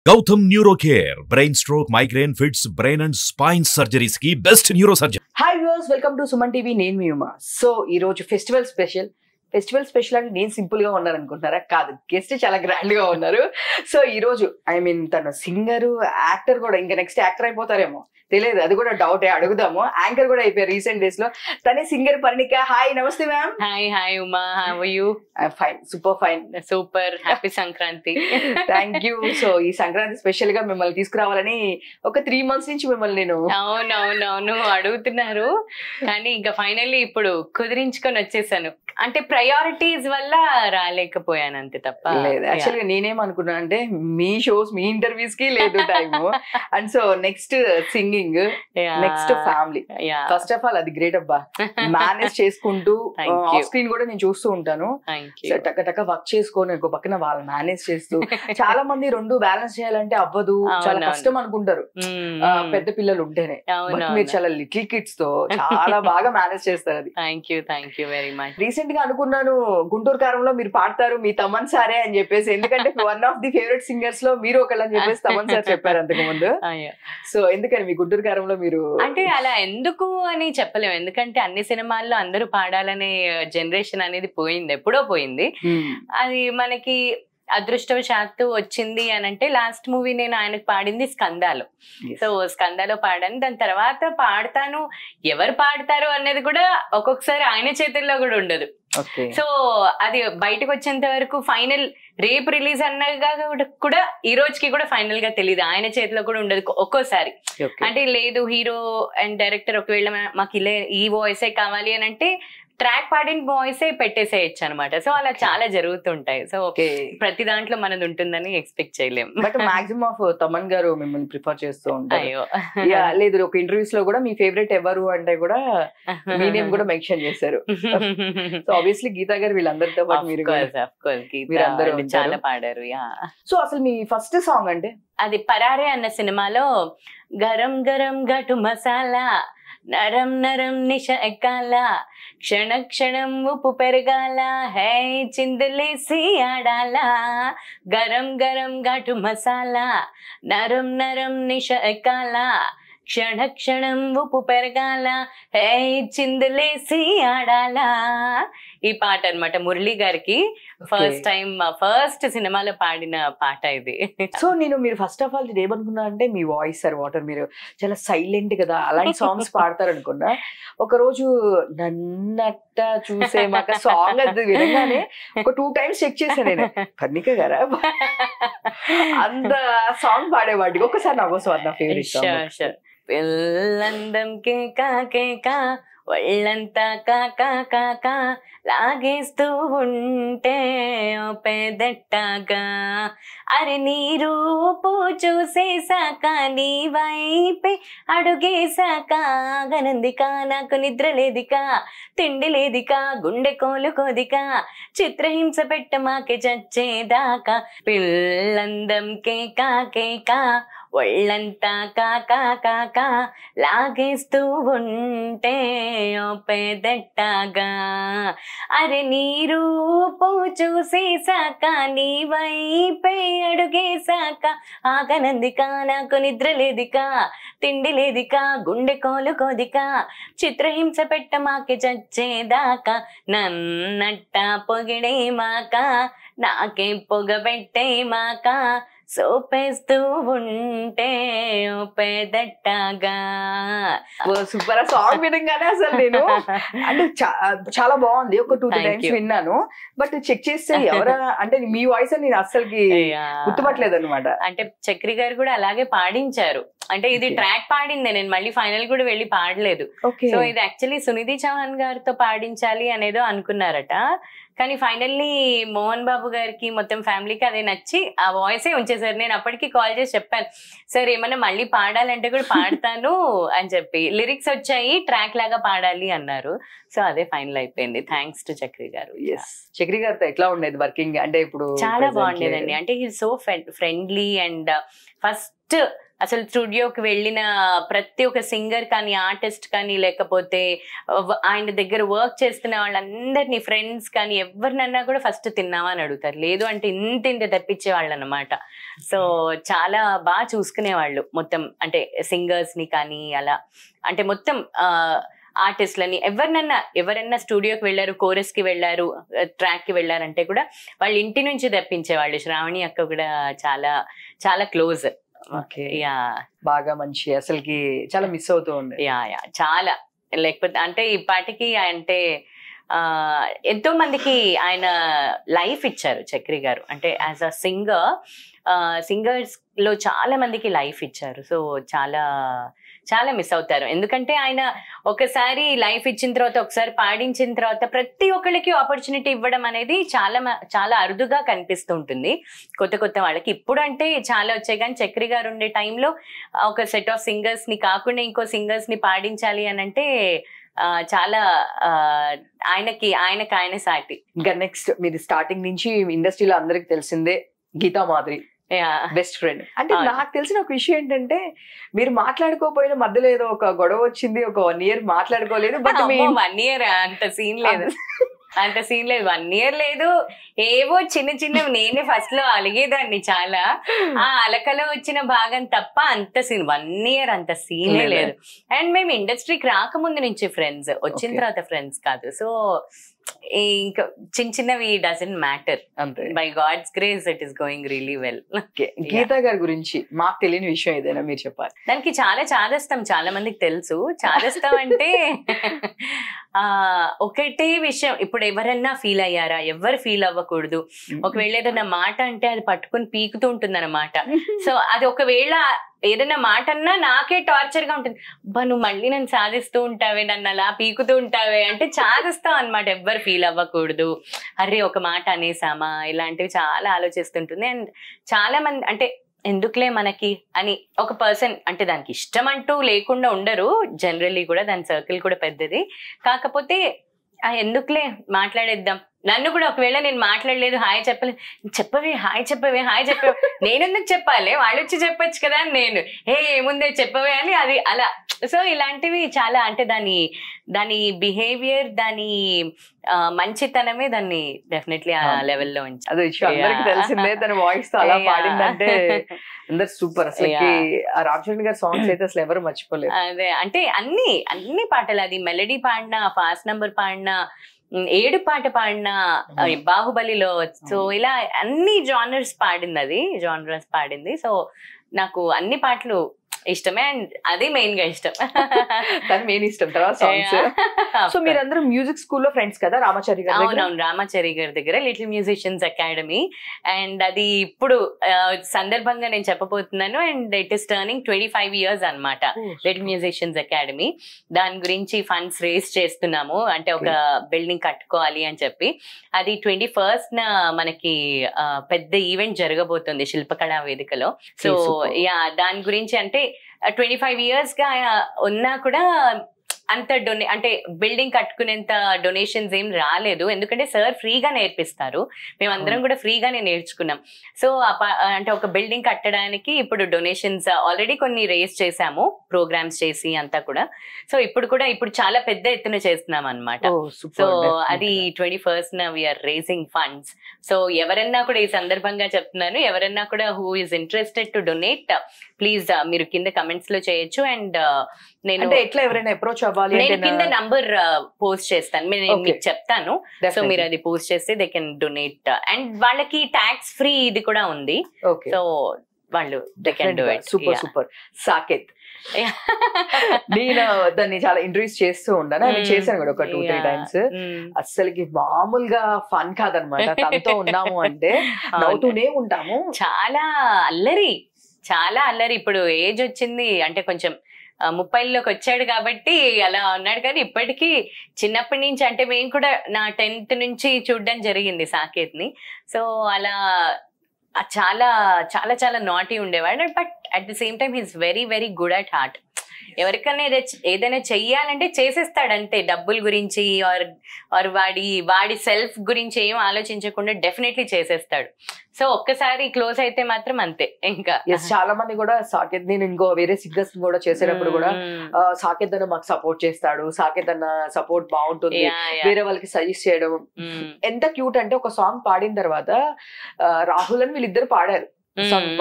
Gautam Neurocare, brain stroke, migraine, fits, brain and spine surgeries ki best neurosurgeon. Hi viewers, welcome to Suman TV. నేను మీ Uma. So ఈ రోజు festival special అంటే నేను simple గా ఉన్నాను అనుకుంటారా? కాదు, గెస్ట్ చాలా గ్రాండ్ గా ఉన్నారు. సో ఈ రోజు తను సింగర్, యాక్టర్ కూడా, ఇంకా నెక్స్ట్ యాక్టర్ అయిపోతారేమో తెలియదు, అది కూడా డౌట్. అడుగుదాము. యాంకర్ కూడా అయిపోయారు రీసెంట్ డేస్ లో. తనే singer Parnika. Hi, namaste ma'am. Hi Uma, how are you? Fine, super fine. Super, happy Sankranti. Thank you. So ఈ సంక్రాంతి స్పెషల్ గా మిమ్మల్ని తీసుకురావాలని ఒక 3 months నుంచి మిమ్మల్ని నేను అవునవునవును అడుగుతున్నారు, కానీ ఇంకా ఫైనల్లీ ఇప్పుడు కుదిరించుకొని వచ్చేసాను. అంటే ప్రయారిటీస్ వల్ల రాలేకపోయాను అంతే తప్ప. లేదు, యాక్చువల్గా నేనేమనుకున్నా అంటే మీ షోస్, మీ ఇంటర్వ్యూస్ కి లేదు time. And so next singing, next family. First of all అది గ్రేట్ అబ్బా. మేనేజ్ చేసుకుంటూ ఆఫ్ స్క్రీన్ కూడా నేను చూస్తూ ఉంటాను. టక్క టక్క వర్క్ చేసుకొని ఒక పక్కన వాళ్ళు మేనేజ్ చేస్తూ. చాలా మంది రెండు బ్యాలెన్స్ చేయాలంటే అవ్వదు, చాలా కష్టం అనుకుంటారు పెద్ద పిల్లలు ఉంటేనే. మీరు చాలా లిటిల్ కిడ్స్ తో చాలా బాగా మేనేజ్ చేస్తారు. అది thank you very much. Recent గా అనుకున్నాను గుంటూరు కారంలో మీరు పాడతారు, మీ తమన్ సారే అని చెప్పేసి. ఎందుకంటే one of the favourite singers లో మీరు ఒకళ్ళు అని చెప్పేసి తమన్ సార్ చెప్పారు అంతకు ముందు. సో ఎందుకని మీ గుంటూరు కారంలో మీరు అంటే అలా ఎందుకు అని చెప్పలేము, ఎందుకంటే అన్ని సినిమాల్లో అందరూ పాడాలనే జనరేషన్ అనేది పోయింది, ఎప్పుడో పోయింది. అది మనకి అదృష్టవశాత్తు వచ్చింది అని అంటే, లాస్ట్ మూవీ నేను ఆయనకు పాడింది స్కందాలో. సో స్కందాలో పాడాను. దాని తర్వాత పాడతాను, ఎవరు పాడతారు అనేది కూడా ఒక్కొక్కసారి ఆయన చేతుల్లో కూడా ఉండదు. సో అది బయటకు వచ్చేంత వరకు ఫైనల్ రేపు రిలీజ్ అన్నగా కూడా ఈ రోజుకి కూడా ఫైనల్ గా తెలియదు, ఆయన చేతిలో కూడా ఉండదు ఒక్కోసారి. అంటే లేదు, హీరో అండ్ డైరెక్టర్ ఒకవేళ మాకు ఇలా ఈ వాయిసే కావాలి అని అంటే ట్రాక్ పాడిన వాయిసే పెట్టేసేయచ్చు అనమాట. సో అలా చాలా జరుగుతుంటాయి. సో ప్రతి దాంట్లో మనది ఉంటుందని ఎక్స్పెక్ట్ చేయలేము. బట్ మాక్సిమం ఆఫ్ తమన్ గారు మిమ్మల్ని ప్రిఫర్ చేస్తూ ఉంటారు. లేదు, ఒక ఇంటర్వ్యూస్ లో కూడా మీ ఫేవరెట్ ఎవరు అంటే కూడా మీ నేమ్ కూడా మెన్షన్ చేశారు. సో ఆబ్వియస్లీ గీతా గారు వీళ్ళందరితో పాటు మీరు చాలా పాడారు. సో అసలు మీ ఫస్ట్ సాంగ్ అంటే అది పరారే అన్న సినిమాలో గరం గరం ఘటు మసాలా, నరం నరం నిష ఎక్కాల, క్షణ క్షణం ఉప్పు పెరగాల, హే చిందులేసి ఆడాల, గరం గరం ఘటు మసాలా, నరం నరం నిష ఎక్కాల, క్షణ క్షణం ఉప్పు పెరగాల, హే చిందులేసి ఆడాల. ఈ పాట అనమాట మురళి గారికి ఫస్ట్ టైం ఫస్ట్ సినిమాలో పాడిన పాట ఇది. సో మీరు ఫస్ట్ ఆఫ్ ఆల్ ఏమనుకున్నా అంటే మీ వాయిస్ సార్ వాటర్, మీరు చాలా సైలెంట్ కదా, అలాంటి సాంగ్స్ పాడతారు అనుకున్నా. ఒక రోజు నన్నట్ట చూసే మాకు సాంగ్ అది వినగానే ఒక 2 times చెక్ చేశాను నేను, పర్ణిక గారా అంత సాంగ్ పాడేవాడికి. ఒకసారి నవ్వోసారి నా ఫేవరెట్ సాంగ్. పిల్లందం కేకా కేకా, ఒళ్ళంతా కాకా కాకా, లాగేస్తూ ఉంటే ఓ పెదట్టాగా, అరే నీ రూపు చూసేసాక, నీ వైపే అడుగేసాక, గనందిక నాకు నిద్ర లేదిక, తిండి లేదిక, గుండె కోలుకోదిక, చిత్రహింస పెట్ట మాకే చచ్చేదాకా, పిల్లందం కేకా కేకా, ఒళ్ళంతా కాకా కాకా, లాగేస్తూ ఉంటే ఓ పెదట్టాగా, అరే నీ రూపు చూసేసాక, నీ వైపే అడుగేసాక, ఆగనందిక నాకు నిద్ర లేదిక, తిండి లేదిక, గుండె కోలుకోదిక, చిత్రహింస పెట్ట మాకి చచ్చేదాకా, నన్నట్ట పొగిడే మాక, నాకే పొగబెట్టే మాక, సోపేస్తూ ఉంటే ఓ పెదట్టాగా. సూపర్ సాంగ్ విధంగానే అసలు నేను అంటే చాలా బాగుంది. ఒక 2-3 times విన్నాను, బట్ చెక్ చేస్తే ఎవరా అంటే మీ వాయిస్ అని నేను అస్సలకి గుర్తుపట్టలేదు అనమాట. అంటే చక్రి గారు కూడా అలాగే పాడించారు. అంటే ఇది ట్రాక్ పాడిందే, నేను మళ్ళీ ఫైనల్ కూడా వెళ్ళి పాడలేదు. సో ఇది యాక్చువల్లీ సునిధి చౌహాన్ గారితో పాడించాలి అనేదో అనుకున్నారట, కానీ ఫైనల్లీ మోహన్ బాబు గారికి మొత్తం ఫ్యామిలీకి అదే నచ్చి ఆ వాయిసే ఉంచేసారు. నేను అప్పటికి కాల్ చేసి చెప్పాను, సార్ ఏమన్నా మళ్ళీ పాడాలంటే కూడా పాడతాను అని చెప్పి, లిరిక్స్ వచ్చాయి, ట్రాక్ లాగా పాడాలి అన్నారు. సో అదే ఫైనల్ అయిపోయింది, థ్యాంక్స్ టు చక్రి గారు. చక్రి గారితో ఎట్లా ఉండేది వర్కింగ్? అంటే ఇప్పుడు చాలా బాగుండేదండి. అంటే he so friendly and first first అసలు స్టూడియోకి వెళ్ళిన ప్రతి ఒక్క సింగర్ కానీ ఆర్టిస్ట్ కానీ లేకపోతే ఆయన దగ్గర వర్క్ చేస్తున్న వాళ్ళందరినీ ఫ్రెండ్స్ కానీ ఎవరినన్నా కూడా ఫస్ట్ తిన్నావా అని అడుగుతారు. లేదు అంటే ఇంత తెప్పించే వాళ్ళు అనమాట. సో చాలా బాగా చూసుకునేవాళ్ళు మొత్తం, అంటే సింగర్స్ ని కానీ అలా, అంటే మొత్తం ఆర్టిస్ట్లని ఎవరన్నా స్టూడియోకి వెళ్ళారు, కోరస్ కి వెళ్ళారు, ట్రాక్ కి వెళ్ళారంటే కూడా వాళ్ళ ఇంటి నుంచి తెప్పించేవాళ్ళు. శ్రావణి అక్క కూడా చాలా చాలా క్లోజ్. ఓకే, బాగా మంచి, అసలుకి చాలా మిస్ అవుతూ ఉంది. చాలా, లేకపోతే అంటే ఈ పాటికి అంటే ఎంతో మందికి ఆయన లైఫ్ ఇచ్చారు చక్రి గారు. అంటే యాజ్ అ సింగర్స్ లో చాలా మందికి లైఫ్ ఇచ్చారు. సో చాలా చాలా మిస్ అవుతారు. ఎందుకంటే ఆయన ఒకసారి లైఫ్ ఇచ్చిన తర్వాత, ఒకసారి పాడించిన తర్వాత ప్రతి ఒక్కరికి ఆపర్చునిటీ ఇవ్వడం అనేది చాలా చాలా అరుదుగా కనిపిస్తూ ఉంటుంది కొత్త వాళ్ళకి. ఇప్పుడు అంటే చాలా వచ్చాయి, కానీ చక్రి గారు ఉండే టైంలో ఒక సెట్ ఆఫ్ సింగర్స్ ని కాకుండా ఇంకో సింగర్స్ ని పాడించాలి అని అంటే చాలా ఆయన సాటి. ఇంకా నెక్స్ట్ మీరు స్టార్టింగ్ నుంచి ఇండస్ట్రీలో అందరికి తెలిసిందే గీతా మాధురి బెస్ట్ ఫ్రెండ్. అంటే నాకు తెలిసిన ఒక విషయం ఏంటంటే, మీరు మాట్లాడుకోపోయిన మధ్యలో ఏదో ఒక గొడవ వచ్చింది, ఒక 1 year మాట్లాడుకోలేదు. బట్ 1 year అంత సీన్ లేదు, 1 year లేదు. ఏవో చిన్నవి నేనే ఫస్ట్ లో అలిగేదాన్ని చాలా, ఆ అలకలో వచ్చిన భాగం తప్ప అంత సీన్ 1 year అంత సీనే లేదు. అండ్ మేము ఇండస్ట్రీకి రాకముందు నుంచి ఫ్రెండ్స్, వచ్చిన తర్వాత ఫ్రెండ్స్ కాదు. సో ఇంకా చిన్నవి doesn't matter. By God's grace it is going really well. Geetha గారి గురించి మాకు తెలియని విషయం ఏదైనా మీరు చెప్పాలి. దానికి చాలా చాదస్తాం, చాలా మందికి తెలుసు. చాదస్తాం అంటే ఒకటే విషయం, ఇప్పుడు ఎవరన్నా ఫీల్ అయ్యారా? ఎవరు ఫీల్ అవ్వకూడదు. ఒకవేళ ఏదైనా మాట అంటే అది పట్టుకుని పీకుతూ ఉంటుంది అన్నమాట. సో అది ఒకవేళ ఏదైనా మాట అన్నా నాకే టార్చర్ గా ఉంటుంది. అబ్బా నువ్వు మళ్ళీ నన్ను సాధిస్తూ ఉంటావే, నన్ను అలా పీకుతూ ఉంటావే అంటే చాదిస్తాం అనమాట. ఎవ్వరు ఫీల్ అవ్వకూడదు, అరే ఒక మాట అనేసామా, ఇలాంటివి చాలా ఆలోచిస్తుంటుంది. అండ్ చాలా మంది అంటే ఎందుకులే మనకి అని ఒక పర్సన్, అంటే దానికి ఇష్టం అంటూ లేకుండా ఉండరు జనరల్లీ కూడా, దాని సర్కిల్ కూడా పెద్దది. కాకపోతే ఎందుకులే మాట్లాడేద్దాం. నన్ను కూడా ఒకవేళ నేను మాట్లాడలేదు, హాయ్ చెప్పలేదు, హాయ్ చెప్పవే నేను ఎందుకు చెప్పాలి, వాళ్ళు వచ్చి చెప్పొచ్చు కదా అని నేను ఏముందే చెప్పవే అని అది అలా. సో ఇలాంటివి చాలా, అంటే దాని బిహేవియర్, దాని మంచితనమే దాన్ని డెఫినెట్లీ ఆ లెవెల్లో ఉంచి. అదే అందరికి తెలిసిందే, తన వాయిస్ తో అలా పాడిందంటే అందరు సూపర్. అసలు రామ్ చరణ్ గారి సాంగ్స్ అయితే అసలు ఎవరు మర్చిపోలేదు. అదే అంటే అన్ని పాటలు, అది మెలడీ పాడినా, ఫాస్ట్ నంబర్ పాడినా, 7 పాట పాడిన, బాహుబలిలో, సో ఇలా అన్ని జానర్స్ పాడింది. సో నాకు అన్ని పాటలు ఇష్టమే, అండ్ అది మెయిన్ గా ఇష్టం. మెయిన్ ఇష్టం తర్వాత సాంగ్స్. సో మీరందరూ మ్యూజిక్ స్కూల్లో ఫ్రెండ్స్ కదా రామాచారి గారు? అవునవును, రామాచారి గారి దగ్గర లిటిల్ మ్యూజిషియన్స్ అకాడమీ. అండ్ అది ఇప్పుడు సందర్భంగా నేను చెప్పబోతున్నాను. And it is turning 25 years అనమాట లిటిల్ మ్యూజిషియన్స్ అకాడమీ. దాని గురించి ఫండ్స్ రేస్ చేస్తున్నాము, అంటే ఒక బిల్డింగ్ కట్టుకోవాలి అని చెప్పి. అది 21st మనకి పెద్ద ఈవెంట్ జరగబోతుంది శిల్పకళా వేదికలో. సో దాని గురించి అంటే 25 years గా ఉన్నా కూడా అంత అంటే బిల్డింగ్ కట్టుకునేంత డొనేషన్స్ ఏం రాలేదు. ఎందుకంటే సార్ ఫ్రీగా నేర్పిస్తారు, మేమందరం కూడా ఫ్రీగానే నేర్చుకున్నాం. సో అంటే ఒక బిల్డింగ్ కట్టడానికి ఇప్పుడు డొనేషన్స్ ఆల్రెడీ కొన్ని రేస్ చేసాము, ప్రోగ్రామ్స్ చేసి అంతా కూడా. సో ఇప్పుడు చాలా పెద్ద ఎత్తున చేస్తున్నాం అనమాట. సో అది 21st we are racing funds. So ఎవరన్నా కూడా ఈ సందర్భంగా చెప్తున్నాను, ఎవరన్నా కూడా who is interested to donate, please మీరు కింద కమెంట్స్ లో చేయొచ్చు. అండ్ నేను ఎట్లా ఎవరైనా అప్రోచ్ అవ్వాలి, నేను కింద నంబర్ పోస్ట్ చేస్తాను, నేను మీకు చెప్తాను. సో మీరు అది పోస్ట్ చేస్తే దే కెన్ డొనేట్. అండ్ వాళ్ళకి ట్యాక్స్ ఫ్రీ ఇది కూడా ఉంది. సో వాళ్ళు they can do it. Super. Saketh నేను దాన్ని చాలా ఇంటర్వ్యూస్ చేస్తూ ఉన్నాను, నేను చేశాను కూడా ఒక 2-3 times. అస్సలకి మామూలుగా ఫన్ కాదనమాట. తనతో ఉన్నాము అంటే నవ్వుతూనే ఉంటాము. చాలా అల్లరి. ఇప్పుడు ఏజ్ వచ్చింది అంటే కొంచెం 30లోకి వచ్చాడు కాబట్టి అలా ఉన్నాడు. కానీ ఇప్పటికీ చిన్నప్పటి నుంచి, అంటే మేము కూడా నా 10th నుంచి చూడడం జరిగింది సాకేత్ ని. సో అలా చాలా చాలా చాలా నాటీ ఉండేవాడు. But at the same time he's very very good at heart. ఎవరికన్నా ఏదైనా చెయ్యాలంటే చేసేస్తాడు అంతే, డబ్బుల గురించి ఆర్ వాడి సెల్ఫ్ గురించి ఏం ఆలోచించకుండా డెఫినెట్లీ చేసేస్తాడు. సో ఒక్కసారి క్లోజ్ అయితే మాత్రం అంతే ఇంకా. చాలా మంది కూడా సాకేత్, నేను ఇంకో వేరే సింగర్స్ కూడా చేసేటప్పుడు కూడా సాకేత్ అన్న మాకు సపోర్ట్ చేస్తాడు, సాకేత్ అన్న సపోర్ట్ బాగుంటుంది, వేరే వాళ్ళకి సజెస్ట్ చేయడం. ఎంత క్యూట్ అంటే ఒక సాంగ్ పాడిన తర్వాత రాహుల్ అని వీళ్ళిద్దరు పాడారు.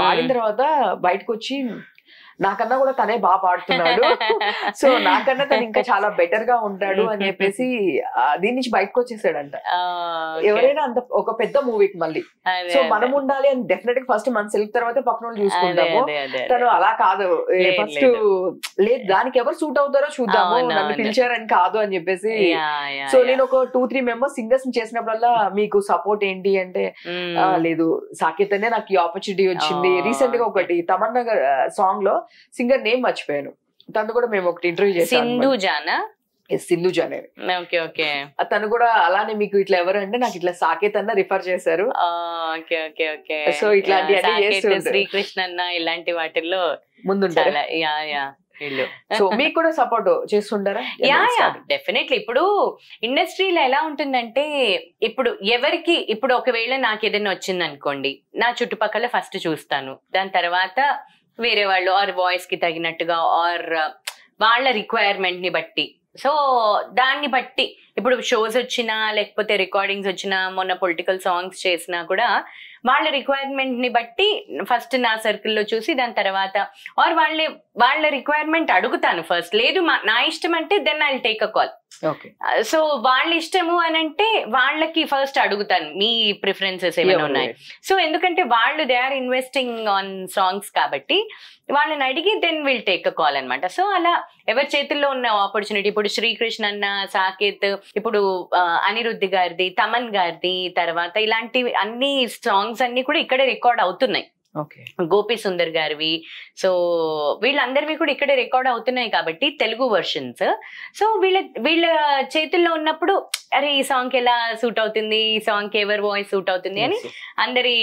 పాడిన తర్వాత బయటకు వచ్చి నాకన్నా కూడా తనే బాగా పాడుతున్నాడు, సో నాకన్నా తను ఇంకా చాలా బెటర్ గా ఉంటాడు అని చెప్పేసి దీని నుంచి బయటకు వచ్చేసాడంట. ఎవరైనా అంత ఒక పెద్ద మూవీకి మళ్ళీ సో మనం ఉండాలి అని డెఫినెట్ గా ఫస్ట్ మన సెల్ఫ్ తర్వాత పక్కన వాళ్ళు చూసుకుంటాము. తను అలా కాదు, ఫస్ట్ లేదు దానికి ఎవరు సూట్ అవుతారో చూద్దాము, నన్ను పిలిచారని కాదు అని చెప్పేసి. సో నేను ఒక 2-3 మెంబర్స్ సింగర్స్ చేసినప్పుడల్లా మీకు సపోర్ట్ ఏంటి అంటే లేదు సాకేత్ అనే నాకు ఈ ఆపర్చునిటీ వచ్చింది. రీసెంట్ గా ఒకటి తమన్నా సాంగ్ లో సింగర్ నేమ్ మర్చిపోయాను, తను కూడా మేము ఒకటి ఇంటర్వ్యూ చేసాము, సింధు జానే. తను కూడా అలానే మీకు ఇట్లా ఎవరు అంటే నాకు ఇట్లా సాకేత్ అన్న రిఫర్ చేశారు. సో ఇట్లాంటి శ్రీకృష్ణ అన్న ఇలాంటి వాటిల్లో ముందుంటారు. సో మీకు కూడా సపోర్ట్ చేస్తుంటారా? డెఫినెట్లీ. ఇప్పుడు ఇండస్ట్రీలో ఎలా ఉంటుందంటే ఇప్పుడు ఎవరికి ఇప్పుడు ఒకవేళ నాకు ఏదైనా వచ్చింది అనుకోండి, నా చుట్టుపక్కల ఫస్ట్ చూస్తాను, దాని తర్వాత వేరే వాళ్ళు ఆర్ వాయిస్ కి తగినట్టుగా ఆర్ వాళ్ళ రిక్వైర్మెంట్ ని బట్టి. సో దాన్ని బట్టి ఇప్పుడు షోస్ వచ్చినా లేకపోతే రికార్డింగ్స్ వచ్చినా, మొన్న పొలిటికల్ సాంగ్స్ చేసినా కూడా వాళ్ళ రిక్వైర్మెంట్ ని బట్టి ఫస్ట్ నా సర్కిల్లో చూసి దాని తర్వాత ఆర్ వాళ్ళ రిక్వైర్మెంట్ అడుగుతాను ఫస్ట్. లేదు నా ఇష్టం అంటే then I will take a call. So వాళ్ళ ఇష్టము అని అంటే వాళ్ళకి ఫస్ట్ అడుగుతాను మీ ప్రిఫరెన్సెస్ ఏమైనా ఉన్నాయి. సో ఎందుకంటే వాళ్ళు they are investing on songs కాబట్టి వాళ్ళని అడిగి then will take a call అనమాట. సో అలా ఎవరి చేతుల్లో ఉన్న ఆపర్చునిటీ, ఇప్పుడు శ్రీకృష్ణ అన్న, సాకేత్, ఇప్పుడు అనిరుద్ధ్ గారిది, తమన్ గారిది, తర్వాత ఇలాంటివి అన్ని సాంగ్స్ అన్ని కూడా ఇక్కడే రికార్డ్ అవుతున్నాయి. గోపి సుందర్ గారివి, సో వీళ్ళందరివి కూడా ఇక్కడే రికార్డ్ అవుతున్నాయి కాబట్టి తెలుగు వర్షన్స్. సో వీళ్ళ చేతుల్లో ఉన్నప్పుడు అరే ఈ సాంగ్ ఎలా సూట్ అవుతుంది, ఈ సాంగ్ కి ఎవరి వాయిస్ సూట్ అవుతుంది అని అందరి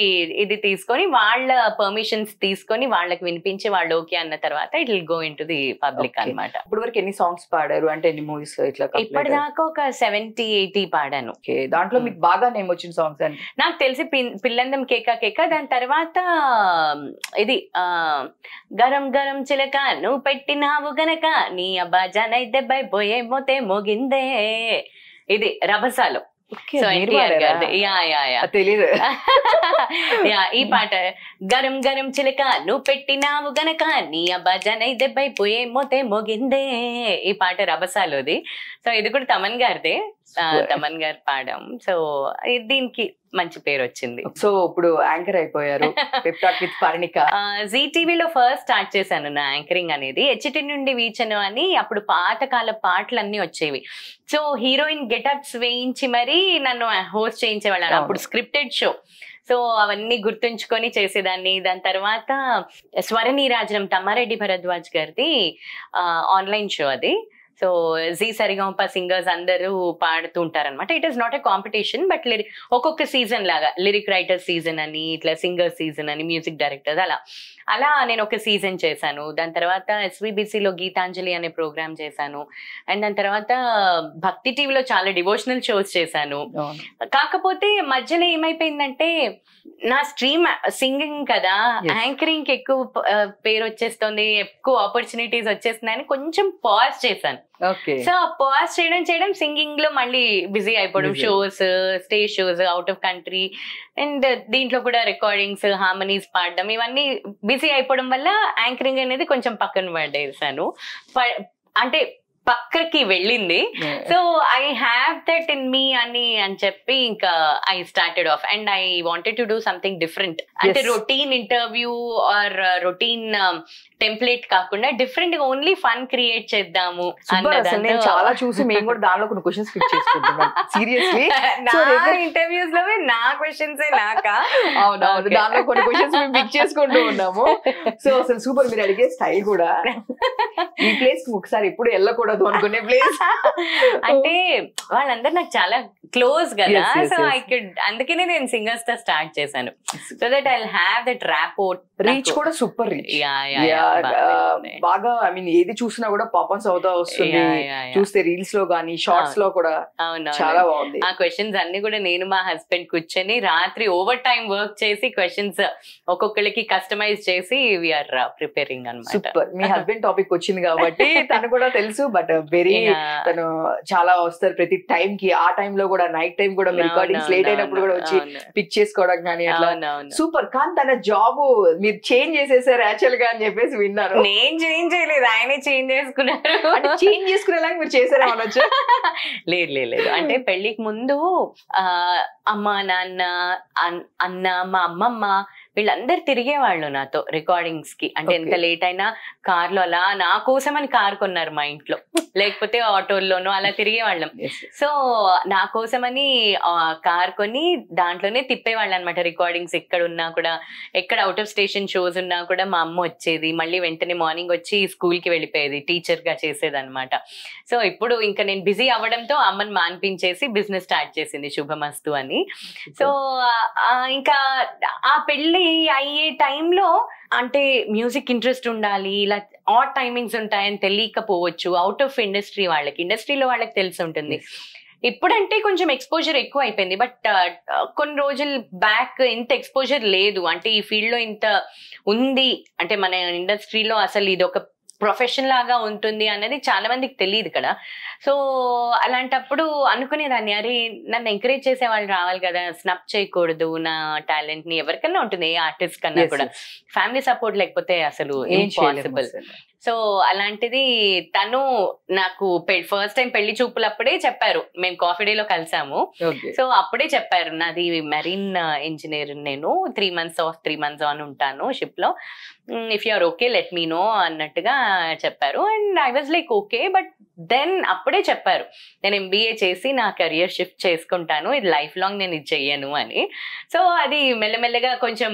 ఇది తీసుకొని వాళ్ళ పర్మిషన్స్ తీసుకొని వాళ్ళకి వినిపించి వాళ్ళు ఓకే అన్న తర్వాత it will go in to the public అనమాట. ఇప్పుడు వరకు ఎన్ని సాంగ్స్ పాడారు అంటే ఎన్ని మూవీస్ ఇట్లా? ఇప్పటిదాకా ఒక 70-80 పాడాను. దాంట్లో మీకు బాగా నేమ్ వచ్చిన సాంగ్స్ అంటే నాకు తెలిసి పిల్లందం కేక కేక, దాని తర్వాత ఇది గరం గరం చిలక నువ్వు పెట్టినావు గనక నీ అబ్బా జనైతే బైపోయే మోతే మోగిందే, ఇది రభసాలో. తెలీదు. ఈ పాట గరం గరం చిలక నువ్వు పెట్టినావు గనక నీ అబ్బా జనై దెబ్బైపోయే మోతే మోగిందే, ఈ పాట రభసాలోది. సో ఇది కూడా తమన్ గారిదే, తమన్ గారు పాడాం. సో దీనికి మంచి పేరు వచ్చింది. సో ఇప్పుడు యాంకర్ అయిపోయారు జీ టీవీలో ఫస్ట్ స్టార్ట్ చేశాను నా యాంకరింగ్ అనేది. హెచ్టి నుండి వీచను అని అప్పుడు పాతకాల పాటలు అన్ని వచ్చేవి. సో హీరోయిన్ గెటప్స్ వేయించి మరీ నన్ను హోస్ట్ చేయించేవాళ్ళు. అప్పుడు స్క్రిప్టెడ్ షో, సో అవన్నీ గుర్తుంచుకొని చేసేదాన్ని. దాని తర్వాత స్వరనీరాజనం తమ్మారెడ్డి భరద్వాజ్ గారిది ఆన్లైన్ షో అది. సో జీ సరిగమప సింగర్స్ అందరూ పాడుతూ ఉంటారనమాట. It is not a competition but ఒక్కొక్క సీజన్ లాగా లిరిక్ రైటర్ సీజన్ అని, ఇట్లా సింగర్ సీజన్ అని, మ్యూజిక్ డైరెక్టర్స్ అలా నేను ఒక సీజన్ చేశాను. దాని తర్వాత ఎస్విబిసిలో గీతాంజలి అనే ప్రోగ్రామ్ చేశాను. అండ్ దాని తర్వాత భక్తి టీవీలో చాలా డివోషనల్ షోస్ చేశాను. కాకపోతే మధ్యలో ఏమైపోయిందంటే నా స్ట్రీమ్ సింగింగ్ కదా, యాంకరింగ్ ఎక్కువ పేరు వచ్చేస్తుంది, ఎక్కువ ఆపర్చునిటీస్ వచ్చేస్తున్నాయని కొంచెం పాజ్ చేశాను. సో పాజ్ చేయడం సింగింగ్ లో మళ్ళీ బిజీ అయిపోవడం, shows, stage shows out of country, and దీంట్లో కూడా రికార్డింగ్స్, హార్మనీస్ పాడడం, ఇవన్నీ బిజీ అయిపోవడం వల్ల యాంకరింగ్ అనేది కొంచెం పక్కన పడేసాను. అంటే పక్కకి వెళ్ళింది. So I have that in me అని చెప్పి ఇంకా I started off and I wanted to do something different. అంటే routine interview or routine template కాకుండా డిఫరెంట్ గా ఓన్లీ ఫన్ క్రియేట్ చేద్దాము. చాలా చూసి మేము కూడా దానిలో కొన్ని క్వశ్చన్స్ పిక్ చేసుకుంటున్నాం. సీరియస్లీ నా ఇంటర్వ్యూస్ లో నా క్వశ్చన్స్ నాకా? అవునవును, దానిలో కొన్ని క్వశ్చన్స్ మేము పిక్ చేసుకుంటూ ఉన్నాము. సో అసలు సూపర్, మీరు అడిగే స్టైల్ కూడా ఈ ప్లేస్ ఒకసారి ఎప్పుడు వెళ్ళకూడదు కనపడదు అనుకునే ప్లేస్. అంటే వాళ్ళందరూ నాకు చాలా క్లోజ్ కదా, సో ఐ కుడ్, అందుకనే నేను సింగర్స్ తో స్టార్ట్ చేశాను, so that I have that rapport. Reach కూడా సూపర్ రీచ్, బాగా ఐ మీన్ ఏది చూసినా కూడా పాపన్స్ అవుతా వస్తుంది, చూస్తే రీల్స్ లో గానీ షార్ట్స్ లో కూడా చాలా బాగుంది. ఆ క్వశ్చన్స్ అన్ని కూడా నేను మా హస్బెండ్ కూర్చొని రాత్రి ఓవర్ టైం వర్క్ చేసి క్వశ్చన్స్ ఒక్కొక్కరికి కస్టమైజ్ చేసి వీఆర్ ప్రిపేరింగ్ అన్నమాట. సూపర్. మీ హస్బెండ్ టాపిక్ వచ్చింది కాబట్టి తను కూడా తెలుసు, బట్ వెరీ తను చాలా వస్తారు ప్రతి టైం కి, ఆ టైం లో కూడా నైట్ టైం కూడా రికార్డింగ్స్ లేట్ అయినప్పుడు కూడా వచ్చి పిక్ చేసుకోవడం కానీ అట్లా సూపర్. కానీ తన జాబ్ మీరు చేంజ్ చేసేసారు యాక్చువల్ గా అని చెప్పేసి విన్నారు. నేను చేంజ్ చేయలేదు, ఆయనే చేంజ్ చేసుకున్నారు. అంటే చేంజ్ చేసుకునేలాగా మీరు చేశారా అనొచ్చు? లేదు లేదు, అంటే పెళ్లికి ముందు అమ్మ నాన్న అన్న మా అమ్మమ్మ వీళ్ళందరు తిరిగేవాళ్ళు నాతో రికార్డింగ్స్ కి. అంటే ఎంత లేట్ అయినా కార్లో అలా నా కోసం అని కార్ కొన్నారు మా ఇంట్లో, లేకపోతే ఆటోల్లోనో అలా తిరిగేవాళ్ళం. సో నా కోసమని కార్ కొని దాంట్లోనే తిప్పేవాళ్ళు అనమాట రికార్డింగ్స్. ఎక్కడ ఉన్నా కూడా, ఎక్కడ అవుట్ ఆఫ్ స్టేషన్ షోస్ ఉన్నా కూడా మా అమ్మ వచ్చేది, మళ్ళీ వెంటనే మార్నింగ్ వచ్చి స్కూల్ కి వెళ్ళిపోయేది, టీచర్ గా చేసేది అనమాట. సో ఇప్పుడు ఇంకా నేను బిజీ అవ్వడంతో అమ్మని మాన్పించేసి బిజినెస్ స్టార్ట్ చేసింది శుభమస్తు అని. సో ఇంకా ఆ పెళ్లి అయ్యే టైంలో అంటే మ్యూజిక్ ఇంట్రెస్ట్ ఉండాలి, ఇలా ఆడ్ టైమింగ్స్ ఉంటాయని తెలియకపోవచ్చు అవుట్ ఆఫ్ ఇండస్ట్రీ వాళ్ళకి, ఇండస్ట్రీలో వాళ్ళకి తెలిసి ఉంటుంది. ఇప్పుడంటే కొంచెం ఎక్స్పోజర్ ఎక్కువ అయిపోయింది, బట్ కొన్ని రోజులు బ్యాక్ ఇంత ఎక్స్పోజర్ లేదు. అంటే ఈ ఫీల్డ్ లో ఇంత ఉంది, అంటే మన ఇండస్ట్రీలో అసలు ఇది ఒక ప్రొఫెషన్ లాగా ఉంటుంది అనేది చాలా మందికి తెలియదు కదా. సో అలాంటప్పుడు అనుకునేదాన్ని, అరే నన్ను ఎంకరేజ్ చేసే వాళ్ళు రావాలి కదా, స్నప్ చేయకూడదు నా టాలెంట్ ని. ఎవరికన్నా ఉంటుంది, ఏ ఆర్టిస్ట్ కన్నా కూడా ఫ్యామిలీ సపోర్ట్ లేకపోతే అసలు ఇంపాసిబుల్. సో అలాంటిది తను నాకు ఫస్ట్ టైం పెళ్లి చూపులప్పుడే చెప్పారు, మేము కాఫీ డే లో కలిసాము. సో అప్పుడే చెప్పారు, నాది మెరీన్ ఇంజనీర్, నేను 3 months off 3 months on ఉంటాను షిప్ లో, if you are okay let me know అన్నట్టుగా చెప్పారు. And I was like okay, but then అప్పుడే చెప్పారు నేను MBA చేసి నా కెరియర్ షిఫ్ట్ చేసుకుంటాను, ఇది లైఫ్ లాంగ్ నేను ఇది చెయ్యను అని. సో అది మెల్లమెల్లగా కొంచెం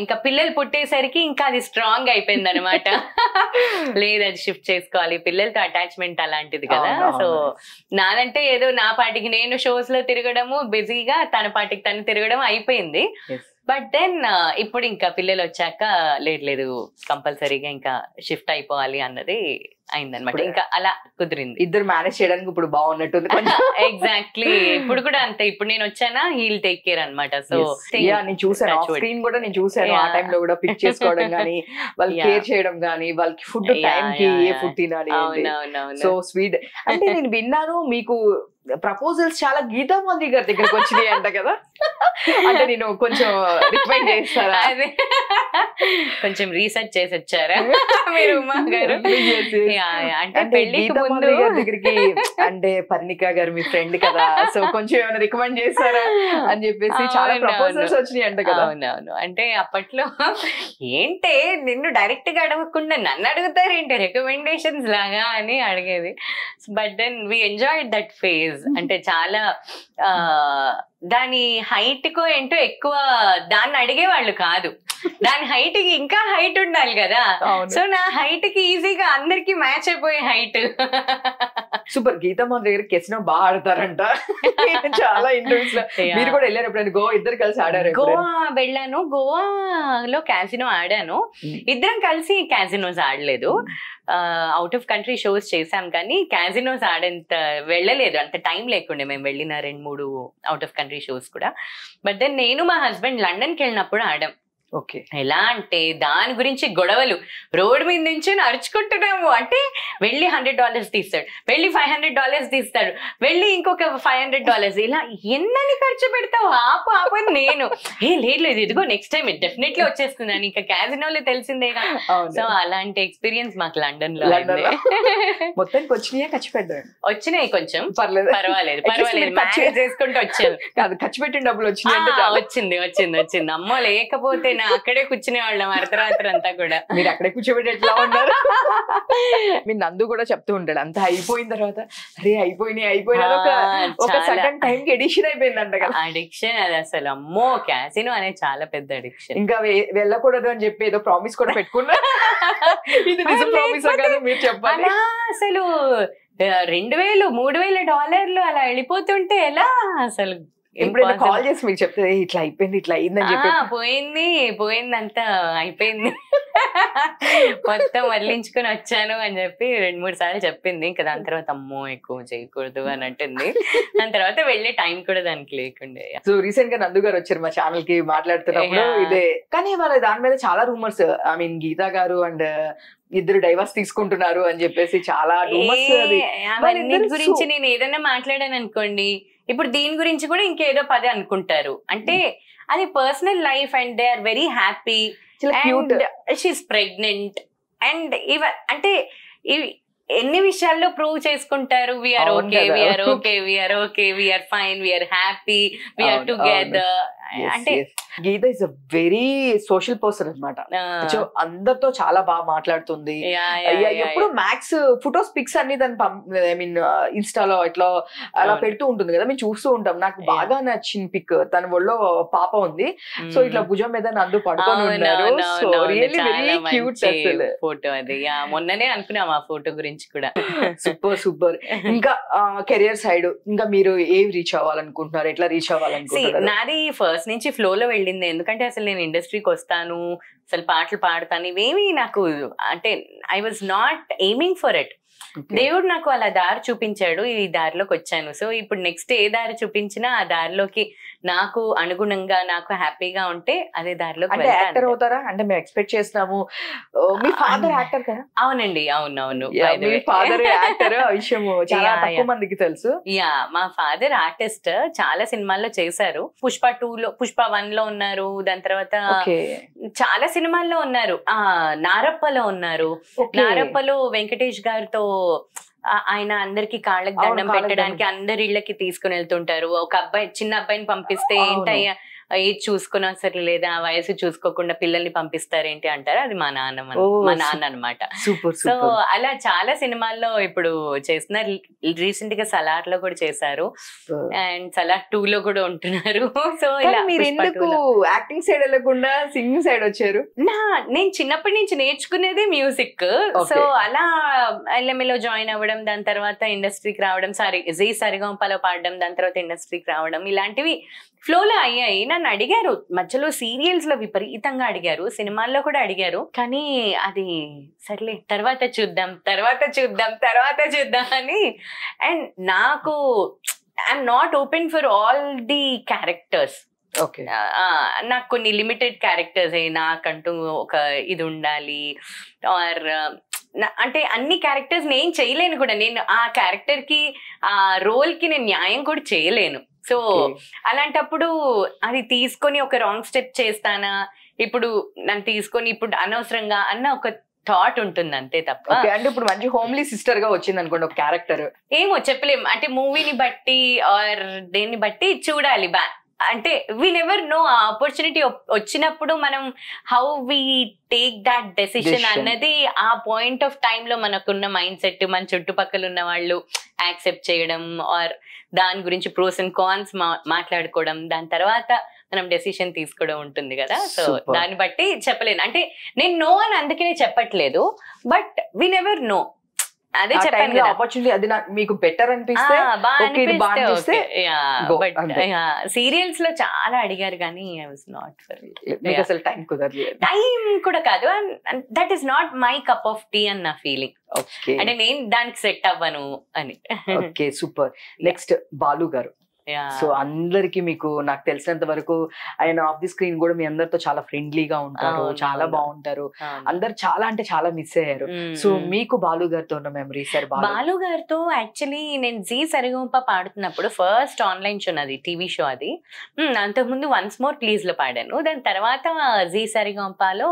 ఇంకా పిల్లలు పుట్టేసరికి ఇంకా అది స్ట్రాంగ్ అయిపోయింది అనమాట. లేదు అది షిఫ్ట్ చేసుకోవాలి, పిల్లలతో అటాచ్మెంట్ అలాంటిది కదా. సో నాదంటే ఏదో నా పాటికి నేను షోస్ లో తిరగడము, బిజీగా తన పాటికి తను తిరగడం అయిపోయింది. బట్ దెన్ ఇప్పుడు ఇంకా పిల్లలు వచ్చాక లేదు కంపల్సరీగా ఇంకా షిఫ్ట్ అయిపోవాలి అన్నది అయిందనమాట. ఇంకా అలా కుదిరింది, ఇద్దరు మేనేజ్ చేయడానికి ఇప్పుడు బాగున్నట్టుంది. ఎగ్జాక్ట్లీ, ఇప్పుడు కూడా అంతే, ఇప్పుడు నేను వచ్చానా హీల్ టేక్ కేర్ అనమాట. సో నేను చూసాను స్క్రీన్ కూడా, నేను చూసాను ఆ టైంలో కూడా పిక్ చేసుకోవడం కానీ, వాళ్ళకి కేర్ చేయడం కానీ, వాళ్ళకి ఫుడ్ టైం కి ఏ ఫుడ్ తినాలి, సో స్వీట్. అంటే నేను విన్నాను మీకు ప్రపోజల్స్ చాలా గీతా మంది గారి దగ్గరకు వచ్చినాయి అంట కదా, అంటే నేను కొంచెం రికమెండ్ చేస్తారా? అదే కొంచెం రీసెర్చ్ చేసి వచ్చారా మీరు ఉమా గారు? అంటే పెళ్లికి ముందు దగ్గరికి, అంటే పర్ణిక గారు మీ ఫ్రెండ్ కదా, సో కొంచెం ఏమైనా రికమెండ్ చేస్తారా అని చెప్పేసి చాలా ప్రపోజల్స్ వచ్చినాయి అంట కదా. అవునవును, అంటే అప్పట్లో ఏంటే నిన్ను డైరెక్ట్ గా అడగకుండా నన్ను అడుగుతారు ఏంటి రికమెండేషన్స్ లాగా అని అడిగేది. But then we enjoyed that phase. అంటే చాలా దాని హైట్ కో ఏంటో ఎక్కువ దాన్ని అడిగేవాళ్ళు కాదు, దాని హైట్ కి ఇంకా హైట్ ఉండాలి కదా. సో నా హైట్ కి ఈజీగా అందరికి మ్యాచ్ అయిపోయే హైట్. సూపర్. గీతా మన దగ్గర కెసినో బాగా ఆడతారంట, చాలా ఇంటర్వ్యూస్ లో. మీరు కూడా వెళ్ళారు ఎప్పుడైనా గోవా? ఇద్దరు కలిసి ఆడారు? గోవా వెళ్ళాను, గోవాలో క్యాసినో ఆడాను. ఇద్దరం కలిసి క్యాసినోస్ ఆడలేదు, అవుట్ ఆఫ్ కంట్రీ షోస్ చేసాం కానీ క్యాసినోస్ ఆడేంత వెళ్ళలేదు, అంత టైం లేకుండే మేము వెళ్ళిన 2-3 అవుట్ ఆఫ్ కంట్రీ షోస్ కూడా. బట్ దెన్ నేను మా హస్బెండ్ లండన్కి వెళ్ళినప్పుడు ఆడాం. ఓకే. ఎలా అంటే దాని గురించి గొడవలు, రోడ్డు మీద నుంచి అరుచుకుంటున్నాము. అంటే వెళ్ళి $100 తీస్తాడు, వెళ్ళి $500 తీస్తాడు, వెళ్ళి ఇంకొక $500, ఇలా ఎన్నని ఖర్చు పెడతావు, ఆపు అని నేను లేదు ఇదిగో నెక్స్ట్ టైం డెఫినెట్లీ వచ్చేస్తుంది అని. ఇంకా క్యాసినోలో తెలిసిందేగా. సో అలాంటి ఎక్స్పీరియన్స్ మాకు లండన్ లో. మొత్తానికి వచ్చినాయా? ఖర్చు పెట్టారు? వచ్చినాయి, కొంచెం పర్వాలేదు చేసుకుంటూ వచ్చాను కాదు, ఖర్చు పెట్టిన డబ్బులు వచ్చినాయి? వచ్చింది. అమ్మో లేకపోతే అయినా అక్కడే కూర్చునే వాళ్ళం అర్ధరాత్రి అంతా కూడా. మీరు అక్కడే కూర్చోబెట్టి ఎట్లా ఉన్నారు? మీ నందు కూడా చెప్తూ ఉంటాడు అంత అయిపోయిన తర్వాత అరే అయిపోయినా ఒక సడన్ టైం కి ఎడిక్షన్ అయిపోయిందంట కదా. అడిక్షన్ అది అసలు అమ్మో, క్యాసినో అనేది చాలా పెద్ద అడిక్షన్. ఇంకా వెళ్ళకూడదు అని చెప్పి ఏదో ప్రామిస్ కూడా పెట్టుకున్నా. ఇది నిజం ప్రామిస్ కదా మీరు చెప్పాలి. అసలు $2,000-3,000 అలా వెళ్ళిపోతుంటే ఎలా అసలు? ఇప్పుడు కాల్ చేసి మీకు చెప్తే ఇట్లా అయిందని చెప్పి పోయిందంతా అయిపోయింది మొత్తం వదిలించుకుని వచ్చాను అని చెప్పి 2-3 సార్లు చెప్పింది. ఇంకా దాని తర్వాత అమ్మో ఎక్కువ చేయకూడదు అని అంటుంది. దాని తర్వాత వెళ్ళే టైం కూడా దానికి లేకుండే. సో రీసెంట్ గా నందు గారు వచ్చారు మా ఛానల్ కి మాట్లాడుతున్నప్పుడు ఇదే. కానీ వాళ్ళ దాని మీద చాలా రూమర్స్, ఐ మీన్ గీతా గారు అండ్ ఇద్దరు డైవర్స్ తీసుకుంటున్నారు అని చెప్పేసి చాలా రూమర్స్. అవన్నీ గురించి నేను ఏదైనా మాట్లాడాను అనుకోండి, ఇప్పుడు దీని గురించి కూడా ఇంకేదో పదే అనుకుంటారు. అంటే అది personal life and they are very happy. She is pregnant and అంటే ఎన్ని విషయాల్లో ప్రూవ్ చేసుకుంటారు. We are okay, we are fine, we are happy, we are together. అంటే Geetha is a very social person అనమాట. అందరితో చాలా బాగా మాట్లాడుతుంది. ఎప్పుడు మ్యాక్స్ ఫొటోస్ పిక్స్ అన్ని దాని ఐ మీన్ ఇన్స్టాలో ఇట్లా అలా పెడుతూ ఉంటుంది కదా, మేము చూస్తూ ఉంటాం. నాకు బాగా నచ్చిన పిక్, తన ఒళ్ళో పాప ఉంది, సో ఇట్లా భుజం మీద నందు పడుకొని ఉన్నారు. So really very cute photo అది. మొన్ననే అనుకున్నాం ఆ ఫోటో గురించి కూడా. సూపర్. ఇంకా కెరియర్ సైడ్ ఇంకా మీరు ఏవి రీచ్ అవ్వాలనుకుంటున్నారు, ఎట్లా రీచ్ అవ్వాలనుకుంటున్నారు? నాది ఫస్ట్ నుంచి ఫ్లోలో వెళ్ళింది. ఎందుకంటే అసలు నేను ఇండస్ట్రీకి వస్తాను, అసలు పాటలు పాడతాను, ఇవేమి నాకు అంటే I was not aiming for it. దేవుడు నాకు అలా దారి చూపించాడు, ఈ దారిలోకి వచ్చాను. సో ఇప్పుడు నెక్స్ట్ ఏ దారి చూపించినా ఆ దారిలోకి నాకు అనుగుణంగా, నాకు హ్యాపీగా ఉంటే అదే దారిలోకి వెళ్తాను. యాక్టర్ అవుతారా అంటే మేము ఎక్స్పెక్ట్ చేస్తున్నాము. మీ ఫాదర్ యాక్టర్ కదా? అవునండి, అవునవును. ఫాదర్ యాక్టర్, ఆ విషయం చాలా తక్కువ మందికి తెలుసు. మా ఫాదర్ ఆర్టిస్ట్, చాలా సినిమాల్లో చేశారు. పుష్ప 2లో, పుష్ప 1లో ఉన్నారు. దాని తర్వాత చాలా సినిమాల్లో ఉన్నారు. నారప్పలో ఉన్నారు. నారప్పలో వెంకటేష్ గారితో ఆయన అందరికి కాళ్ళకి దండం పెట్టడానికి అందరి ఇళ్ళకి తీసుకుని వెళ్తుంటారు. ఒక అబ్బాయి, చిన్న అబ్బాయిని పంపిస్తే ఏంటయ్యా ఏది చూసుకున్నా సరే లేదా వయసు చూసుకోకుండా పిల్లల్ని పంపిస్తారేంటి అంటారు. అది మా నాన్న అనమాట. సో అలా చాలా సినిమాల్లో ఇప్పుడు చేస్తున్నారు. రీసెంట్ గా సలార్ లో కూడా చేశారు అండ్ సలార్ 2లో కూడా ఉంటున్నారు. సో ఇలా మీరు ఎందుకు యాక్టింగ్ సైడ్ వెళ్ళకుండా సింగింగ్ సైడ్ వచ్చారు? నేను చిన్నప్పటి నుంచి నేర్చుకునేది మ్యూజిక్. సో అలా ఎల్ఎంఏలో జాయిన్ అవ్వడం, దాని తర్వాత ఇండస్ట్రీకి రావడం, జీ సరిగమపలో పాడడం, దాని తర్వాత ఇండస్ట్రీకి రావడం, ఇలాంటివి ఫ్లోలో అయ్యాయి. నన్ను అడిగారు మధ్యలో, సీరియల్స్ లో విపరీతంగా అడిగారు, సినిమాల్లో కూడా అడిగారు. కానీ అది సర్లే తర్వాత చూద్దాం అని. అండ్ నాకు I'm not open for all the characters. నాకు కొన్ని లిమిటెడ్ క్యారెక్టర్స్, నాకంటూ ఒక ఇది ఉండాలి. ఆర్ అంటే అన్ని క్యారెక్టర్స్ నేను చేయలేను కూడా. నేను ఆ క్యారెక్టర్ కి, ఆ రోల్ కి నేను న్యాయం కూడా చేయలేను. సో అలాంటప్పుడు అది తీసుకొని ఒక రాంగ్ స్టెప్ చేస్తానా, ఇప్పుడు నన్ను తీసుకొని ఇప్పుడు అనవసరంగా అన్న ఒక థాట్ ఉంటుంది అంతే తప్ప. అంటే ఇప్పుడు మంచి హోమ్లీ సిస్టర్ గా వచ్చింది అనుకోండి ఒక క్యారెక్టర్, ఏమో చెప్పలేము. అంటే మూవీని బట్టి ఆర్ దేన్ని బట్టి చూడాలి. అంటే వీ నెవర్ నో, ఆ ఆపర్చునిటీ వచ్చినప్పుడు మనం how we take that decision అన్నది ఆ పాయింట్ ఆఫ్ టైమ్ లో మనకున్న మైండ్ సెట్, మన చుట్టుపక్కల ఉన్న వాళ్ళు యాక్సెప్ట్ చేయడం ఆర్ దాని గురించి ప్రోస్ అండ్ కాన్స్ మాట్లాడుకోవడం, దాని తర్వాత మనం డెసిషన్ తీసుకోవడం ఉంటుంది కదా. సో దాన్ని బట్టి చెప్పలేను. అంటే నేను నో అని అందుకనే చెప్పట్లేదు, బట్ వి నెవర్ నో. అదే చెప్పాను, ఆపర్చునిటీ అది మీకు బెటర్ అనిపిస్తే సీరియల్స్ లో చాలా అడిగారు కానీ I was not for it. అసలు టైం కుదరలేదు. టైం కూడా కాదు, that is not my cup of tea అన్న ఫీలింగ్. అంటే నేను దానికి సెట్ అవ్వను అని. Okay super. నెక్స్ట్ బాలు గారు. సో అందరికి మీకు నాకు తెలిసినంత వరకు ఆయన ఆఫ్ ది స్క్రీన్ కూడా మీ అందరితో చాలా ఫ్రెండ్లీగా ఉంటారు, చాలా బాగుంటారు. అందరు చాలా అంటే చాలా మిస్ అయ్యారు. సో మీకు బాలు గారితో ఉన్న మెమరీ సార్? బాలు గారితో యాక్చువల్లీ నేను జీ సరిగమప పాడుతున్నప్పుడు ఫస్ట్ ఆన్లైన్ షో, అది టీవీ షో. అది అంతకుముందు వన్స్ మోర్ ప్లీజ్ లో పాడాను. దాని తర్వాత జీ సరిగమపలో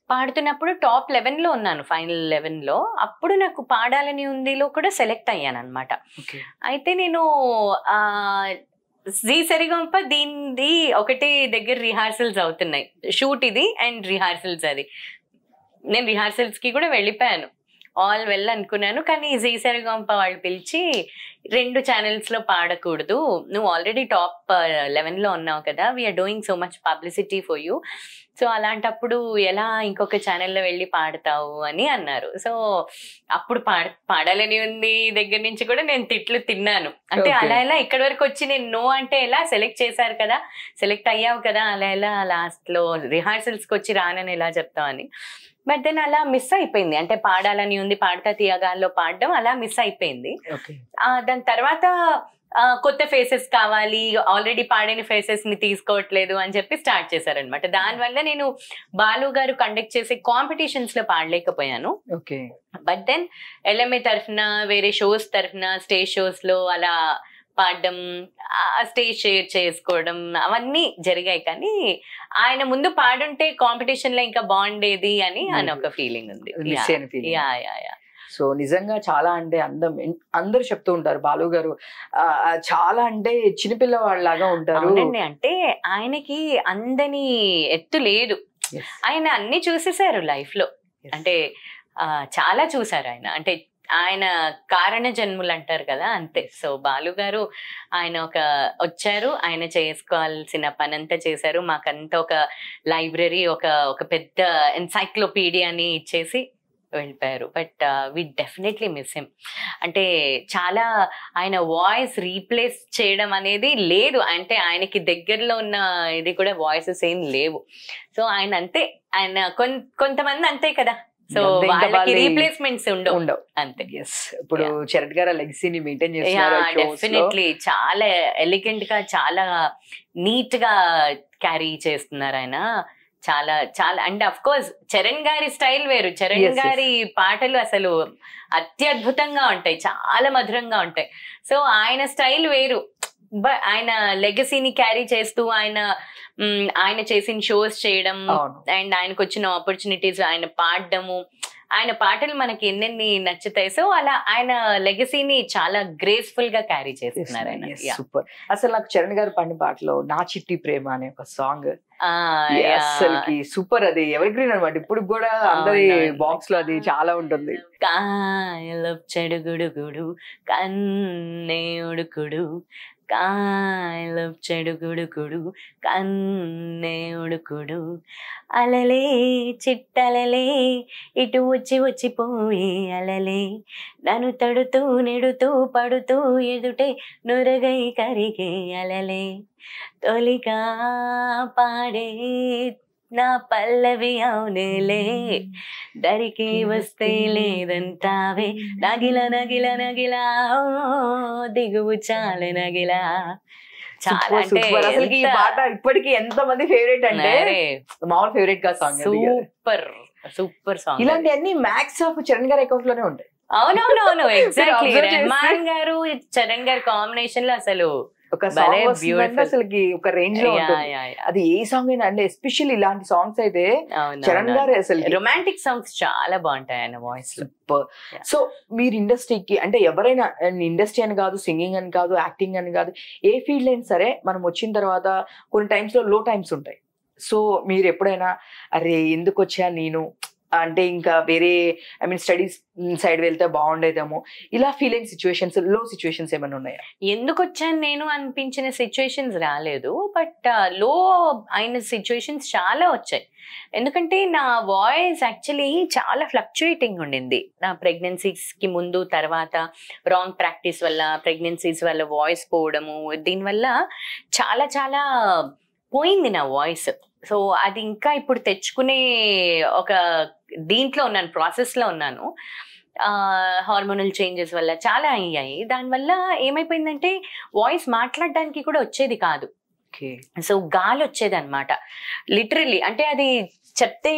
పాడుతున్నప్పుడు టాప్ 11లో ఉన్నాను, ఫైనల్ 11లో. అప్పుడు నాకు పాడాలని ఉందిలో కూడా సెలెక్ట్ అయ్యాను అనమాట. అయితే నేను జీ సరిగంప దీనిది ఒకటి దగ్గర రిహార్సల్స్ అవుతున్నాయి, షూట్ ఇది అండ్ రిహార్సల్స్. అది నేను రిహార్సల్స్ కి కూడా వెళ్ళిపోయాను, ఆల్ వెల్ అనుకున్నాను. కానీ జీ సరిగంప వాళ్ళు పిలిచి 2 ఛానల్స్ లో పాడకూడదు, నువ్వు ఆల్రెడీ టాప్ 11 లో ఉన్నావు కదా, we are doing so much publicity for you, so అలాంటప్పుడు ఎలా ఇంకొక ఛానల్లో వెళ్ళి పాడతావు అని అన్నారు. సో అప్పుడు పాడాలని ఉంది దగ్గర నుంచి కూడా నేను తిట్లు తిన్నాను. అంటే అలా ఎలా ఇక్కడి వరకు వచ్చి నేను నో అంటే ఎలా, సెలెక్ట్ చేశారు కదా, సెలెక్ట్ అయ్యావు కదా, అలా ఎలా లాస్ట్ లో రిహార్సల్స్కి వచ్చి రానని ఎలా చెప్తావు అని. బట్ దెన్ అలా మిస్ అయిపోయింది. అంటే పాడాలని ఉంది, పాడతా తీయగాల్లో పాడడం అలా మిస్ అయిపోయింది. దాని తర్వాత కొత్త ఫేసెస్ కావాలి, ఆల్రెడీ పాడిన ఫేసెస్ ని తీసుకోవట్లేదు అని చెప్పి స్టార్ట్ చేశారనమాట. దానివల్ల నేను బాలు గారు కండక్ట్ చేసే కాంపిటీషన్స్ లో పాడలేకపోయాను. బట్ దెన్ LMA తరఫున, వేరే షోస్ తరఫున, స్టేజ్ షోస్ లో అలా పాడడం, స్టేజ్ షేర్ చేసుకోవడం అవన్నీ జరిగాయి. కానీ ఆయన ముందు పాడుంటే కాంపిటీషన్ లో ఇంకా బాగుండేది అని ఒక ఫీలింగ్ ఉంది. సో నిజంగా చాలా అంటే అందరూ చెప్తూ ఉంటారు బాలు గారు చాలా అంటే చిన్నపిల్లవాళ్ళలాగా ఉంటారు. అంటే ఆయనకి అందని ఎత్తు లేదు, ఆయన అన్ని చూసేసారు లైఫ్ లో. అంటే చాలా చూసారు ఆయన, అంటే ఆయన కారణ జన్ములు అంటారు కదా, అంతే. సో బాలు గారు ఆయన వచ్చారు, ఆయన చేసుకోవాల్సిన పని అంతా చేశారు, మాకంతా ఒక లైబ్రరీ, ఒక పెద్ద ఎన్సైక్లోపీడియాని ఇచ్చేసి వెళ్ళిపోయారు. But we definitely miss him. అంటే చాలా ఆయన వాయిస్ రీప్లేస్ చేయడం అనేది లేదు, అంటే ఆయనకి దగ్గరలో ఉన్న ఇది కూడా వాయిసెస్ ఏం లేవు. సో ఆయన అంతే, ఆయన కొంతమంది అంతే కదా, సో వాళ్ళకి రీప్లేస్మెంట్స్ ఉండవు అంతే. ఇప్పుడు చరణ్ గారు లెగసీని మెయింటైన్ చేస్తున్నారు. డెఫినెట్లీ చాలా ఎలిగెంట్ గా, చాలా నీట్ గా క్యారీ చేస్తున్నారు ఆయన. చాలా చాలా అంటే అఫ్ కోర్స్ చరణ్ గారి స్టైల్ వేరు, చరణ్ గారి పాటలు అసలు అత్యద్భుతంగా ఉంటాయి, చాలా మధురంగా ఉంటాయి. సో ఆయన స్టైల్ వేరు, బట్ ఆయన లెగసీని క్యారీ చేస్తూ ఆయన చేసిన షోస్ చేయడం అండ్ ఆయనకు వచ్చిన ఆపర్చునిటీస్, ఆయన పాడడము, ఆయన పాటలు మనకి ఎన్నెన్ని నచ్చుతాయి. సో అలా ఆయన లెగసీని చాలా గ్రేస్ఫుల్ గా క్యారీ చేస్తున్నారు ఆయన. సూపర్. అసలు నాకు చరణ్ గారు పాడిన పాటలో నా చిట్టి ప్రేమ అనే ఒక సాంగ్ అసలుకి సూపర్, అది ఎవర్ గ్రీన్ అనమాట. ఇప్పుడు కూడా అందరి బాక్స్ లో అది చాలా ఉంటుంది. చెడుగుడుగుడు కన్నే ఉడుకుడు, కాయలప్ చెడుగుడుకుడు కన్నే ఉడుకుడు, అలలే చిట్టలలే ఇటు వచ్చిపోయి అలలే, నన్ను తడుతూ నెడుతూ పడుతూ ఎదుటే నురగై కరిగే అలలే, తొలిగా పాడే నా పల్లవి అవునేలే, దరికి వస్తే లేదంటావే నగిల నగిల నగిలా, దిగువు చాలే నగిలా. చాలా అసలు ఈ పాట ఇప్పటికి ఎంత మంది ఫేవరెట్ అంటే మామూలు ఫేవరెట్ గా సాంగ్. Super super song. ఇలాంటివన్నీ మ్యాక్స్ ఆఫ్ చరణ్ గారి అకౌంట్ లోనే ఉంటాయి. అవునవునవును, ఎగ్జాక్ట్లీ. రెహమాన్ గారు చరణ్ గారి కాంబినేషన్ లో అసలు ఒక సాంగ్ అసలుకి ఒక రేంజ్ లో ఉంటుంది. అది ఏ సాంగ్ అయినా అంటే ఎస్పెషల్లీ ఇలాంటి సాంగ్స్ అయితే చరణ్ గారు అసలు రొమాంటిక్ సాంగ్స్ చాలా బాగుంటాయి ఆయన వాయిస్ లో. సో మీరు ఇండస్ట్రీకి అంటే ఎవరైనా, ఇండస్ట్రీ అని కాదు, సింగింగ్ అని కాదు, యాక్టింగ్ అని కాదు, ఏ ఫీల్డ్ అయినా సరే మనం వచ్చిన తర్వాత కొన్ని టైమ్స్ లో లో టైమ్స్ ఉంటాయి. సో మీరు ఎప్పుడైనా అరే ఎందుకు వచ్చా నేను అంటే ఇంకా వేరే స్టడీస్ సైడ్ వెళ్తే బాగుండేదేమో ఇలా ఫీల్ అయిన సిచ్యువేషన్స్, లో సిచ్యువేషన్స్ ఏమైనా ఉన్నాయా? ఎందుకు వచ్చాను నేను అనిపించిన సిచ్యువేషన్స్ రాలేదు, బట్ లో అయిన సిచ్యువేషన్స్ చాలా వచ్చాయి. ఎందుకంటే నా వాయిస్ యాక్చువల్లీ చాలా ఫ్లక్చుయేటింగ్ ఉండింది. నా ప్రెగ్నెన్సీస్కి ముందు తర్వాత రాంగ్ ప్రాక్టీస్ వల్ల, ప్రెగ్నెన్సీస్ వల్ల వాయిస్ పోవడము, దీనివల్ల చాలా చాలా పోయింది నా వాయిస్. సో అది ఇంకా ఇప్పుడు తెచ్చుకునే ఒక దీంట్లో ఉన్నాను, ప్రాసెస్లో ఉన్నాను. హార్మోనల్ చేంజెస్ వల్ల చాలా అయ్యాయి. దానివల్ల ఏమైపోయిందంటే వాయిస్ మాట్లాడడానికి కూడా వచ్చేది కాదు. సో గాలి వచ్చేది అనమాట లిటరల్లీ. అంటే అది చెప్తే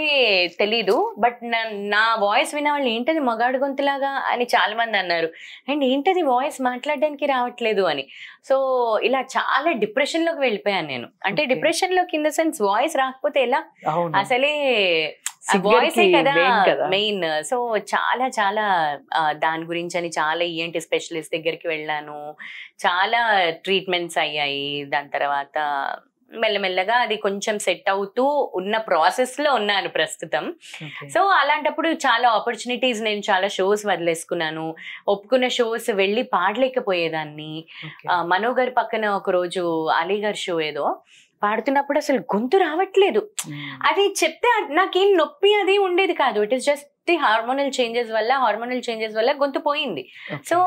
తెలీదు, బట్ నా వాయిస్ విన్న వాళ్ళు ఏంటది మగాడు గొంతులాగా అని చాలా మంది అన్నారు. అండ్ ఏంటది వాయిస్ మాట్లాడడానికి రావట్లేదు అని. సో ఇలా చాలా డిప్రెషన్ లోకి వెళ్ళిపోయాను నేను. అంటే డిప్రెషన్ లోకి ఇన్ ద సెన్స్ వాయిస్ రాకపోతే ఎలా, అసలే వాయిసే కదా మెయిన్. సో చాలా చాలా దాని గురించి అని చాలా ఈఎన్టీ స్పెషలిస్ట్ దగ్గరికి వెళ్ళాను, చాలా ట్రీట్మెంట్స్ అయ్యాయి. దాని తర్వాత మెల్లమెల్లగా అది కొంచెం సెట్ అవుతూ ఉన్న ప్రాసెస్ లో ఉన్నాను ప్రస్తుతం. సో అలాంటప్పుడు చాలా ఆపర్చునిటీస్, నేను చాలా షోస్ వదిలేసుకున్నాను. ఒప్పుకున్న షోస్ వెళ్ళి పాడలేకపోయేదాన్ని. మనోగర్ పక్కన ఒక రోజు అలీగర్ షో ఏదో పాడుతున్నప్పుడు అసలు గొంతు రావట్లేదు. అది చెప్తే నాకేం నొప్పి అది ఉండేది కాదు. It is just the hormonal changes వల్ల గొంతు పోయింది. సో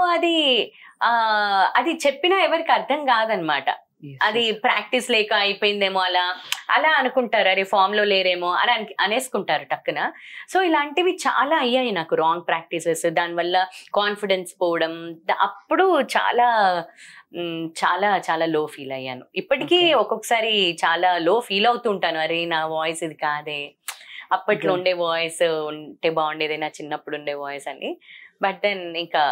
అది చెప్పినా ఎవరికి అర్థం కాదనమాట. అది ప్రాక్టీస్ లేక అయిపోయిందేమో అలా అనుకుంటారు, అరే ఫామ్ లో లేరేమో అని అనేసుకుంటారు టక్కున. సో ఇలాంటివి చాలా అయ్యాయి నాకు, రాంగ్ ప్రాక్టీసెస్. దానివల్ల కాన్ఫిడెన్స్ పోవడం, అప్పుడు చాలా చాలా చాలా లో ఫీల్ అయ్యాను. ఇప్పటికీ ఒక్కొక్కసారి చాలా లో ఫీల్ అవుతుంటాను, అరే నా వాయిస్ ఇది కాదే, అప్పట్లో ఉండే వాయిస్ ఉంటే బాగుండేది, నా చిన్నప్పుడు ఉండే వాయిస్ అని. బట్ దెన్ ఇంకా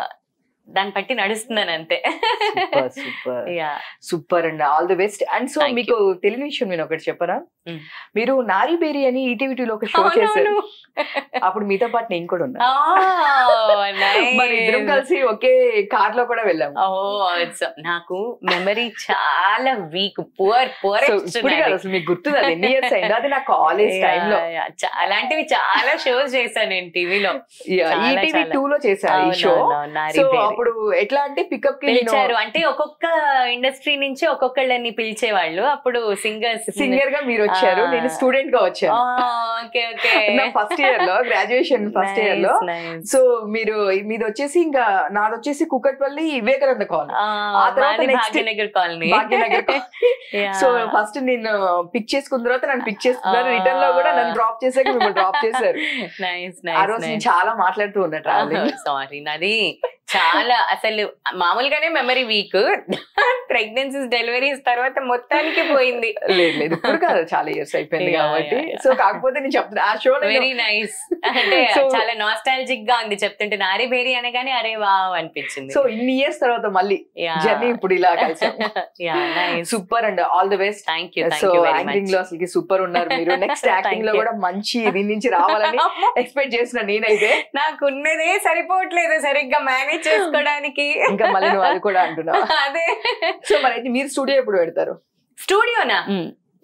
దాన్ని బట్టి నడుస్తున్నాను అంతే. సూపర్ అండి, all the best. And so మీకు తెలియని విషయం నేను ఒకటి చెప్పరా, మీరు నారీ బేరీ అని ఈటీవీలో ఒక షో చేశారు. అప్పుడు మీతో పాటు నేను కూడా ఉన్నా, మరి ఇద్దరం కలిసి ఒకే కార్ లో కూడా వెళ్ళాము. నాకు మెమరీ చాలా వీక్, పువర్. అసలు మీకు గుర్తుంది అది ఎన్ని ఇయర్స్ అయిందో? అది నా కాలేజ్ టైమ్ లో అలాంటివి చాలా షోస్ చేశాను నేను టీవీలో. ఈటీవీ 2 లో చేశాను ఈ షో. సో అప్పుడు ఎట్లా అంటే పికప్ కి పిలిచారు, అంటే ఒక్కొక్క ఇండస్ట్రీ నుంచి ఒక్కొక్కళ్ళని పిలిచేవాళ్ళు. అప్పుడు సింగర్ గా మీరు వచ్చారు, నేను స్టూడెంట్ గా వచ్చాను ఫస్ట్ ఇయర్ లో, గ్రాడ్యుయేషన్ ఫస్ట్ ఇయర్ లో. సో మీది వచ్చేసి, ఇంకా నాది వచ్చేసి కుకట్పల్లి వివేకానంద కాలనీ, ఆ తర్వాత భాగ్యనగర్ కాలనీ. సో ఫస్ట్ నేను పిక్ చేసుకున్న తర్వాత నన్ను పిక్ చేసుకున్నారు, రిటర్న్ లో కూడా నన్ను డ్రాప్ చేసాక మిమ్మల్ని డ్రాప్ చేశారు. ఆ రోజు నేను చాలా మాట్లాడుతూ ఉన్నా ట్రావెలింగ్. సారీ, నాది చాలా అసలు మామూలుగానే మెమరీ వీక్, ప్రెగ్నెన్సీస్ డెలివరీస్ తర్వాత మొత్తానికి పోయింది. లేదు ఇప్పుడు కాదు, చాలా ఇయర్స్ అయిపోయింది కాబట్టి. సో కాకపోతే నేను చెప్తున్నా, ఆ షో వెరీ నైస్, అంటే చాలా నాస్టాలజిక్ గా ఉంది చెప్తుంటే. నారీ బేరీ అనగానే అరే వావ్ అనిపించింది. సో ఇన్ని ఇయర్స్ తర్వాత మళ్ళీ జర్నీ ఇప్పుడు ఇలా కలిసాం. Super and all the best. Thank you. So acting లో అసలు సూపర్ ఉన్నారు మీరు. నెక్స్ట్ యాక్టింగ్ లో కూడా మంచి దీని నుంచి రావాలని ఎక్స్పెక్ట్ చేసిన నేనైతే. నాకున్నదే సరిపోవట్లేదు సరిగ్గా మేనేజ్ చేసుకోవడానికి, ఇంకా మళ్ళీ నువ్వు అది కూడా అంటున్నా. అదే. సో మరి అయితే మీరు స్టూడియో ఎప్పుడు పెడతారు? స్టూడియోనా?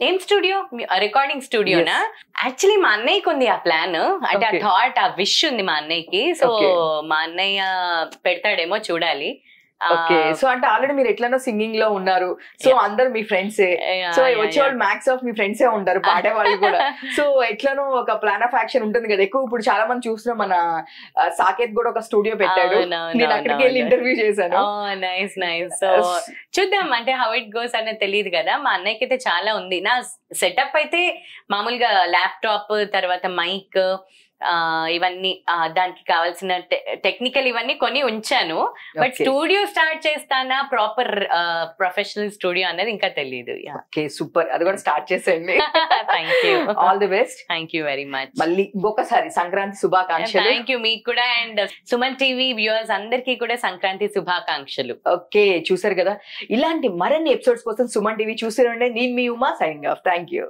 ఏం స్టూడియో? రికార్డింగ్ స్టూడియోనా? యాక్చువల్లీ మా అన్నయ్యకి ఉంది ఆ ప్లాన్, అంటే ఆ థాట్, ఆ విష్ ఉంది మా అన్నయ్యకి. సో మా అన్నయ్య పెడతాడేమో చూడాలి. ఓకే. సో అంటే ఆల్రెడీ మీరు ఎట్లనో సింగింగ్ లో ఉన్నారు, సో అందరు మీ ఫ్రెండ్సే. సో వచ్చేవాళ్ళు మ్యాక్స్ ఆఫ్ మీ ఫ్రెండ్సే ఉంటారు, పాడే వాళ్ళు కూడా. సో ఎట్లనో ఒక ప్లాన్ ఆఫ్ యాక్షన్ ఉంటుంది కదా ఎక్కువ. ఇప్పుడు చాలా మంది చూస్తున్నాం, మన సాకేత్ కూడా ఒక స్టూడియో పెట్టాడు, నేను అక్కడికి వెళ్ళి ఇంటర్వ్యూ చేశాను. Nice nice. సో చూద్దాం, అంటే హౌ ఇట్ గోస్ అనేది తెలియదు కదా. మా అన్నయ్యకి అయితే చాలా ఉంది. నా సెటప్ అయితే మామూలుగా ల్యాప్టాప్, తర్వాత మైక్, ఇవన్నీ దానికి కావాల్సిన టెక్నికల్ ఇవన్నీ కొని ఉంచాను. బట్ స్టూడియో స్టార్ట్ చేస్తానా, ప్రాపర్ ప్రొఫెషనల్ స్టూడియో అనేది ఇంకా తెలియదు. ఓకే సూపర్, అది కూడా స్టార్ట్ చేసేయండి. Thank you, all the best. Thank you very much. మళ్ళీ ఇంకొకసారి సంక్రాంతి శుభాకాంక్షలు. థ్యాంక్ యూ మీకు కూడా, అండ్ సుమన్ టీవీ వ్యూవర్స్ అందరికీ కూడా సంక్రాంతి శుభాకాంక్షలు. ఓకే, చూసారు కదా, ఇలాంటి మరిన్ని ఎపిసోడ్స్ కోసం సుమన్ టీవీ చూసి ఉండే. నేను మీ Uma, signing off. Thank you.